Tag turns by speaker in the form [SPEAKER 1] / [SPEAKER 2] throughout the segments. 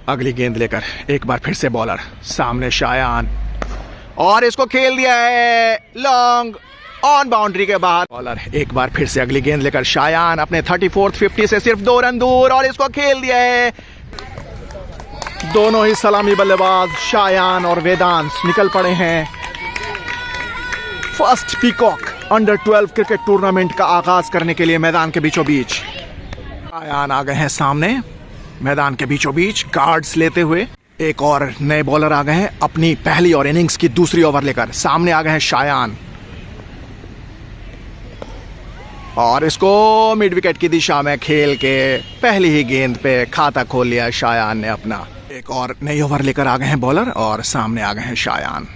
[SPEAKER 1] अगली गेंद लेकर एक बार फिर से बॉलर, सामने शायान, और इसको खेल दिया है लॉन्ग ऑन बाउंड्री के बाहर। बॉलर एक बार फिर से अगली गेंद लेकर शायान अपने 34th 50 से सिर्फ 2 रन दूर, और इसको खेल दिया है। दोनों ही सलामी बल्लेबाज शायान और वेदांश निकल पड़े हैं first peacock under 12 cricket tournament का आगाज करने के लिए मैदान के बीचों बीच। शायान आ गए हैं सामने मैदान के बीचों बीच गार्ड्स लेते हुए। एक और नए बॉलर आ गए हैं अपनी पहली और इनिंग्स की दूसरी ओवर लेकर। सामने आ गए हैं शायान, और इसको मिड विकेट की दिशा में खेल के पहली ही गेंद पे खाता खोल लिया शायान ने अपना। एक और नई ओवर लेकर आ गए हैं बॉलर, और सामने आ गए हैं शायान,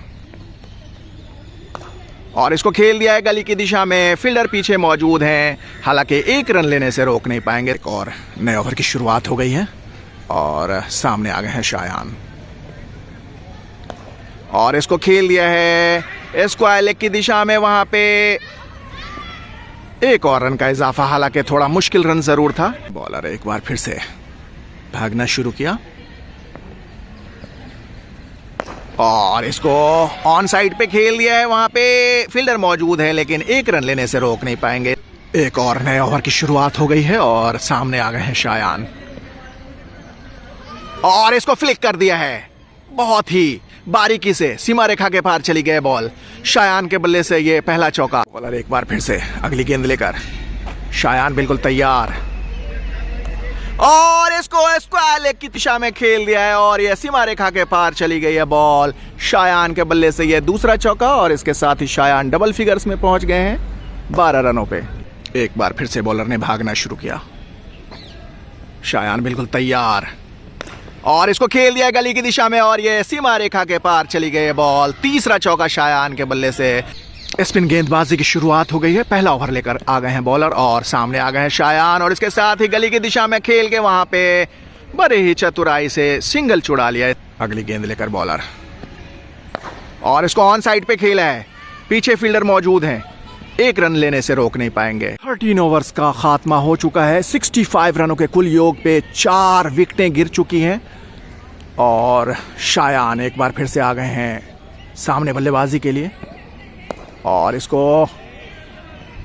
[SPEAKER 1] और इसको खेल दिया है गली की दिशा में। फील्डर पीछे मौजूद हैं, हालांकि 1 रन लेने से रोक नहीं पाएंगे। एक और नए ओवर की शुरुआत हो गई है, और सामने आ गए हैं शायान, और इसको खेल दिया है स्क्वायर लेग की दिशा में। वहां पे 1 और रन का इजाफा, हालांकि थोड़ा मुश्किल रन जरूर था। बॉलर एक बार फिर से भागना शुरू किया, और इसको ऑन साइड पे खेल दिया है। वहां पे फील्डर मौजूद है, लेकिन 1 रन लेने से रोक नहीं पाएंगे। एक और नए ओवर की शुरुआत हो गई है, और सामने आ गए हैं शायान, और इसको फ्लिक कर दिया है बहुत ही बारीकी से। सीमा रेखा के पार चली गई बॉल। शायान के बल्ले से ये पहला चौका। बॉलर एक बार फिर से अगली गेंद लेकर, शायान बिल्कुल तैयार, और इसको स्क्वायर लेग की दिशा में खेल दिया है, और ये सीमा रेखा के पार चली गई है बॉल। शायान के बल्ले से ये दूसरा चौका, और इसके साथ ही शायान डबल फिगर्स में पहुंच गए हैं 12 रनों पे। एक बार फिर से बॉलर ने भागना शुरू किया। शायान बिल्कुल तैयार, और इसको खेल दिया गली की दिशा में, और ये सीमा रेखा के पार चली गई है बॉल। तीसरा चौका शायान के बल्ले से। स्पिन गेंदबाजी की शुरुआत हो गई है। पहला ओवर लेकर आ गए हैं बॉलर, और सामने आ गए हैं शायान, और इसके साथ ही गली की दिशा में खेल के वहां पे बड़े ही चतुराई से सिंगल छुड़ा लिया है। अगली गेंद लेकर बॉलर, और इसको ऑन साइड पे खेला है। पीछे फील्डर मौजूद हैं, 1 रन लेने से रोक नहीं पाएंगे। 13 ओवर्स का खात्मा हो चुका है। 65 रनों के कुल योग पे 4 विकेटें गिर चुकी हैं, और शायान एक बार फिर से आ गए हैं सामने बल्लेबाजी के लिए, और इसको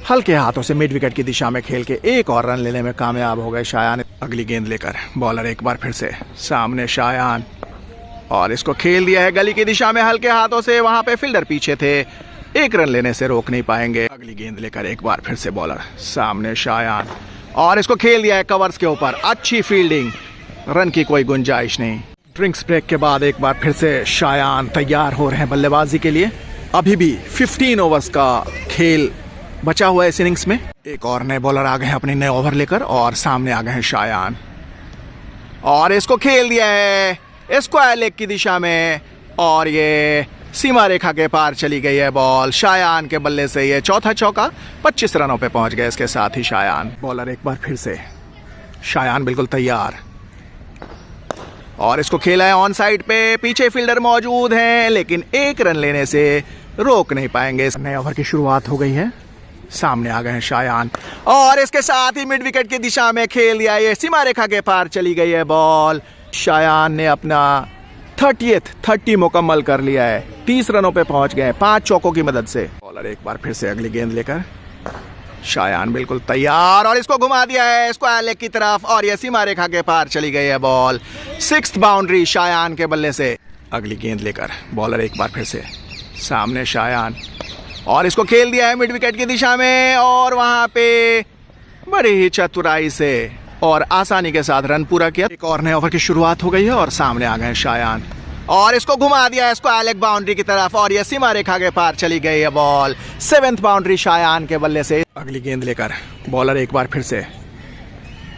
[SPEAKER 1] हल्के हाथों से मिड विकेट की दिशा में खेल के 1 और रन लेने में कामयाब हो गए शायान। अगली गेंद लेकर बॉलर एक बार फिर से सामने शायान, और इसको खेल दिया है गली की दिशा में हल्के हाथों से। वहां पे फील्डर पीछे थे, 1 रन लेने से रोक नहीं पाएंगे। अगली गेंद लेकर एक बार फिर से बॉलर सामने शायान, और इसको खेल दिया है कवर्स के ऊपर। अच्छी फील्डिंग, रन की कोई गुंजाइश नहीं। ड्रिंक्स ब्रेक के बाद एक बार फिर से शायान तैयार हो रहे हैं बल्लेबाजी के लिए। अभी भी 15 ओवर्स का खेल बचा हुआ है इस इनिंग्स में। एक और नए बॉलर आ गए हैं अपने नए ओवर लेकर, और सामने आ गए हैं शायान, और इसको खेल दिया है स्क्वायर लेग की दिशा में, और ये सीमा रेखा के पार चली गई है बॉल। शायान के बल्ले से ये चौथा चौका। 25 रनों पे पहुंच गए इसके साथ ही शायान। बॉलर एक बार फिर से, शायान बिल्कुल तैयार, और इसको खेला है ऑन साइड पे। पीछे फील्डर मौजूद हैं, लेकिन 1 रन लेने से रोक नहीं पाएंगे। नए ओवर की शुरुआत हो गई है। सामने आ गए हैं शायान, और इसके साथ ही मिड विकेट की दिशा में खेल दिया। ये सीमा रेखा के पार चली गई है बॉल। शायान ने अपना 30 मुकम्मल कर लिया है। 30 रनों पे पहुंच गए 5 चौकों की मदद से। बॉलर एक बार फिर से अगली गेंद लेकर, शायान बिल्कुल तैयार, और इसको घुमा दिया है स्क्वायर लेग की तरफ, और ये सीमा रेखा के पार चली गई है बॉल। 6th बाउंड्री शायान के बल्ले से। अगली गेंद लेकर बॉलर एक बार फिर से सामने शायान, और इसको खेल दिया है मिड विकेट की दिशा में, और वहां पे बड़ी ही चतुराई से और आसानी के साथ रन पूरा किया। एक और नए ओवर की शुरुआत हो गई है, और सामने आ गए हैं शायान, और इसको घुमा दिया है स्क्वायर लेग बाउंड्री की तरफ, और ये सीमा रेखा के पार चली गई है बॉल। 7th बाउंड्री शायान के बल्ले से। अगली गेंद लेकर बॉलर एक बार फिर से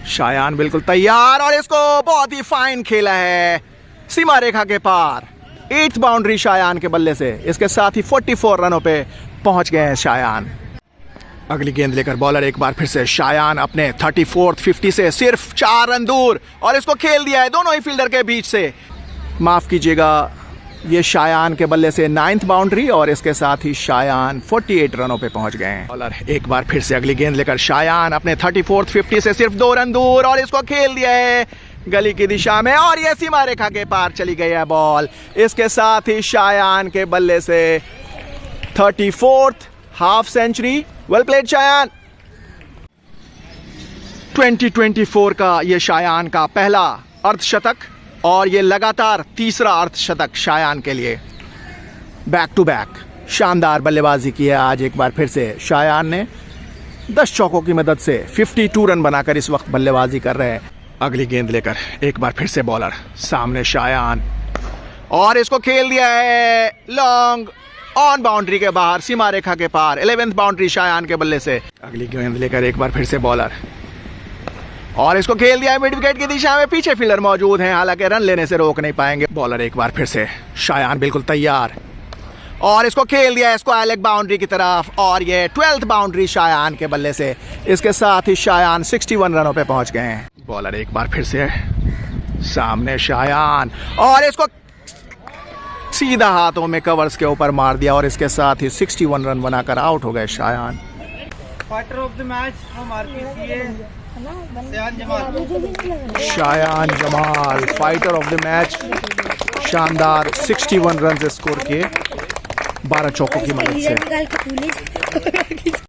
[SPEAKER 1] शायान बिल्कुल तैयार, और इसको बहुत ही फाइन खेला है सीमा रेखा के पार। 8th बाउंड्री शायान के बल्ले से। इसके साथ ही 44 रनों पे पहुंच गए हैं शायान। अगली गेंद लेकर बॉलर एक बार फिर से शायान अपने 34th 50 से सिर्फ 4 रन दूर, और इसको खेल दिया है दोनों ही फील्डर के बीच से। माफ कीजिएगा, ये शायान के बल्ले से 9th बाउंड्री, और इसके साथ ही शायान 48 रनों पे पहुंच गए हैं। बॉलर एक बार फिर से अगली गेंद लेकर शायान अपने 34th 50 से सिर्फ 2 रन दूर, और इसको खेल दिया है गली की दिशा में और ये सीमा रेखा के पार चली गई है बॉल। इसके साथ ही शायान के बल्ले से 34th half century. Well played Shayan. 2024 का ये शायान का पहला अर्धशतक और ये लगातार तीसरा अर्धशतक शायान के लिए। बैक टू बैक शानदार बल्लेबाजी की है आज एक बार फिर से शायान ने। 10 चौकों की मदद से 52 रन बनाकर इस वक्त बल्लेबाजी कर रहे हैं। अगली गेंद लेकर एक बार फिर से बॉलर सामने शायान और इसको खेल दिया है लॉन्ग ऑन बाउंड्री के बाहर सीमा रेखा के पार। 11th बाउंड्री शायान के बल्ले से। अगली गेंद लेकर एक बार फिर से बॉलर और इसको खेल दिया है मिड विकेट की दिशा में। पीछे फील्डर मौजूद हैं, हालांकि रन लेने से रोक नहीं पाएंगे। बॉलर एक बार फिर से शायान बिल्कुल तैयार और इसको खेल दिया है स्क्वायर लेग बाउंड्री की तरफ और ये 12th बाउंड्री शायान के बल्ले से। इसके साथ ही शायान 61 रनों पे पहुंच गए हैं। बॉलर एक बार फिर से सामने शायान और इसको सीधा हाथों में कवर्स के ऊपर मार दिया और इसके साथ ही 61 रन बनाकर आउट हो गए Shayan.
[SPEAKER 2] Fighter of the match हम RPCA
[SPEAKER 1] Shayan Jamal fighter of the match. शानदार 61 रन स्कोर किए 12 चौकों की मदद से।